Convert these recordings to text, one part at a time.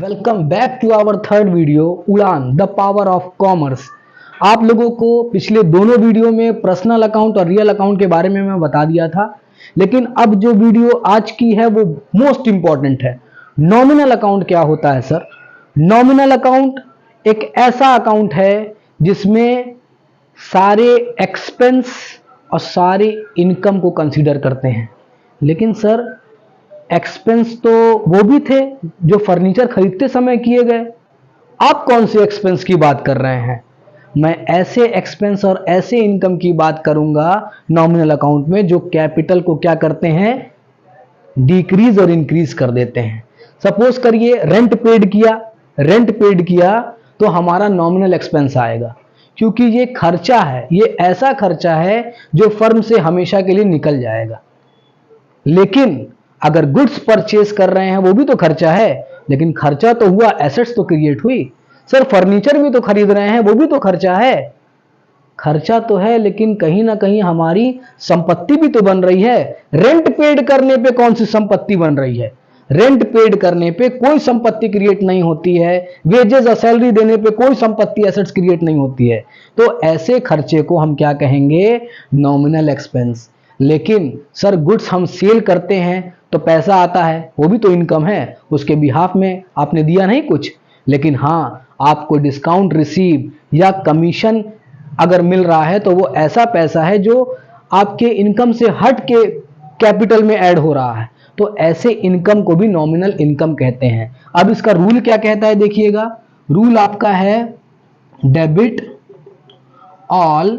Welcome back to our third video Udaan the power of commerce. आप लोगों को पिछले दोनों वीडियो में पर्सनल अकाउंट और रियल अकाउंट के बारे में मैं बता दिया था, लेकिन अब जो वीडियो आज की है वो मोस्ट इंपॉर्टेंट है। नॉमिनल अकाउंट क्या होता है सर? नॉमिनल अकाउंट एक ऐसा अकाउंट है जिसमें सारे एक्सपेंस और सारे इनकम को कंसीडर करते हैं। लेकिन सर एक्सपेंस तो वो भी थे जो फर्नीचर खरीदते समय किए गए। आप कौन से एक्सपेंस की बात कर रहे हैं? मैं ऐसे एक्सपेंस और ऐसे इनकम की बात करूंगा नॉमिनल अकाउंट में जो कैपिटल को क्या करते हैं, डिक्रीज और इंक्रीज कर देते हैं। सपोज करिए रेंट पेड किया तो हमारा नॉमिनल एक्सपेंस आएगा, क्योंकि ये खर्चा है, ये ऐसा खर्चा है जो फर्म से हमेशा के लिए निकल जाएगा। लेकिन अगर गुड्स परचेज कर रहे हैं वो भी तो खर्चा है, लेकिन खर्चा तो हुआ, एसेट्स तो क्रिएट हुई। सर फर्नीचर भी तो खरीद रहे हैं, वो भी तो खर्चा है। खर्चा तो है, लेकिन कहीं ना कहीं हमारी संपत्ति भी तो बन रही है। रेंट पेड करने पे कौन सी संपत्ति बन रही है? रेंट पेड करने पे कोई संपत्ति क्रिएट नहीं होती है। वेजेस और सैलरी देने पे कोई संपत्ति एसेट्स क्रिएट नहीं होती है। तो ऐसे खर्चे को हम क्या कहेंगे? Nominal expense. लेकिन सर गुड्स हम सेल करते हैं तो पैसा आता है, वो भी तो इनकम है, उसके बिहाफ में आपने दिया नहीं कुछ। लेकिन हाँ, आपको डिस्काउंट रिसीव या कमीशन अगर मिल रहा है तो वो ऐसा पैसा है जो आपके इनकम से हट के कैपिटल में ऐड हो रहा है। तो ऐसे इनकम को भी नॉमिनल इनकम कहते हैं। अब इसका रूल क्या कहता है, देखिएगा। रूल आपका है debit all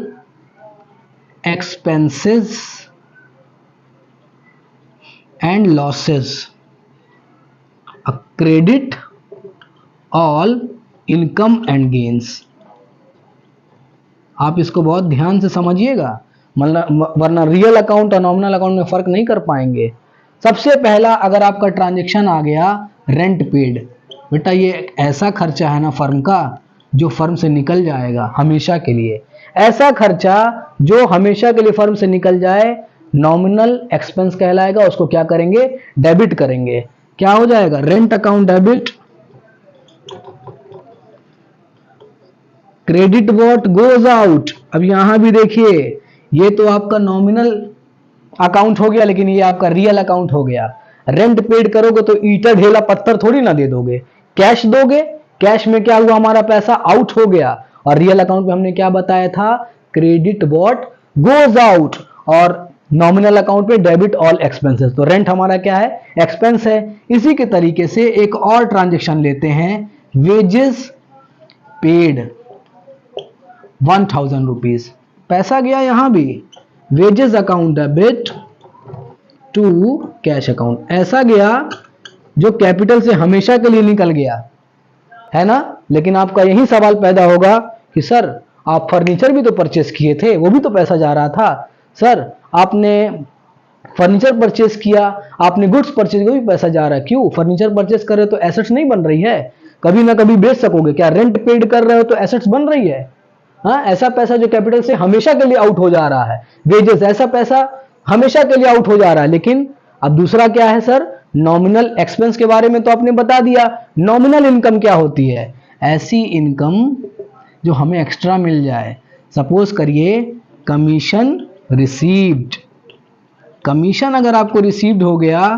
expenses and losses, credit all income and gains. आप इसको बहुत ध्यान से समझिएगा, वरना रियल अकाउंट और नॉमिनल अकाउंट में फर्क नहीं कर पाएंगे। सबसे पहला, अगर आपका ट्रांजैक्शन आ गया रेंट पेड, बेटा ये एक ऐसा खर्चा है ना फर्म का जो फर्म से निकल जाएगा हमेशा के लिए। ऐसा खर्चा जो हमेशा के लिए फर्म से निकल जाए नॉमिनल एक्सपेंस कहलाएगा। उसको क्या करेंगे? डेबिट करेंगे। क्या हो जाएगा? Rent account debit, credit what goes out. अब यहां भी देखिए, ये तो आपका नॉमिनल अकाउंट हो गया, लेकिन ये आपका रियल अकाउंट हो गया। रेंट पेड करोगे तो ईटा ढेला पत्थर थोड़ी ना दे दोगे, कैश दोगे। कैश में क्या हुआ? हमारा पैसा आउट हो गया। और रियल अकाउंट में हमने क्या बताया था? Credit what goes out. और नॉमिनल अकाउंट में डेबिट ऑल एक्सपेंसेस। तो रेंट हमारा क्या है? एक्सपेंस है। इसी के तरीके से एक और ट्रांजेक्शन लेते हैं, वेजेस पेड 1000 रुपीज। पैसा गया यहां भी, wages account debit to cash account. ऐसा गया जो कैपिटल से हमेशा के लिए निकल गया है ना। लेकिन आपका यही सवाल पैदा होगा कि सर आप फर्नीचर भी तो परचेस किए थे, वो भी तो पैसा जा रहा था। सर आपने फर्नीचर परचेस किया, आपने गुड्स परचेस किया, भी पैसा जा रहा है। क्यों? फर्नीचर परचेस कर रहे हो तो एसेट्स नहीं बन रही है, कभी ना कभी बेच सकोगे। क्या रेंट पेड कर रहे हो तो एसेट्स बन रही है? हाँ, ऐसा पैसा जो कैपिटल से हमेशा के लिए आउट हो जा रहा है। वेजेस, ऐसा पैसा हमेशा के लिए आउट हो जा रहा है। लेकिन अब दूसरा क्या है सर? नॉमिनल एक्सपेंस के बारे में तो आपने बता दिया। नॉमिनल इनकम क्या होती है? ऐसी इनकम जो हमें एक्स्ट्रा मिल जाए। सपोज करिए कमीशन रिसीव्ड। कमीशन अगर आपको रिसीव्ड हो गया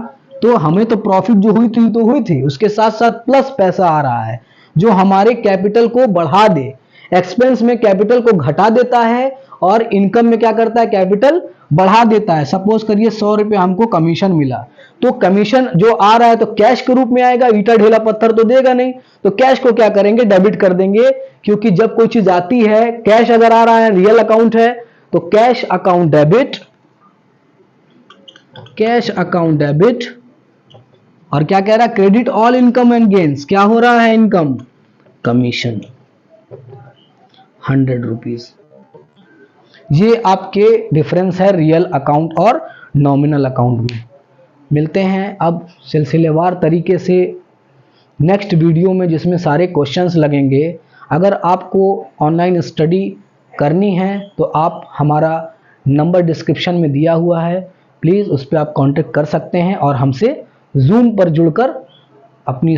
तो हमें तो प्रॉफिट जो हुई थी तो हुई थी, उसके साथ साथ प्लस पैसा आ रहा है जो हमारे कैपिटल को बढ़ा दे। एक्सपेंस में कैपिटल को घटा देता है और इनकम में क्या करता है? कैपिटल बढ़ा देता है। सपोज करिए 100 रुपये हमको कमीशन मिला, तो कमीशन जो आ रहा है तो कैश के रूप में आएगा, ईटा ढेला पत्थर तो देगा नहीं। तो कैश को क्या करेंगे? डेबिट कर देंगे, क्योंकि जब कोई चीज आती है, कैश अगर आ रहा है, रियल अकाउंट है, तो cash account debit, cash account debit. और क्या कह रहा है? Credit all income and gains. क्या हो रहा है? Income, commission 100 rupees. ये आपके डिफरेंस है रियल अकाउंट और नॉमिनल अकाउंट में। मिलते हैं अब सिलसिलेवार तरीके से नेक्स्ट वीडियो में, जिसमें सारे क्वेश्चंस लगेंगे। अगर आपको ऑनलाइन स्टडी करनी है तो आप हमारा नंबर डिस्क्रिप्शन में दिया हुआ है, प्लीज़ उस पर आप कांटेक्ट कर सकते हैं और हमसे जूम पर जुड़कर अपनी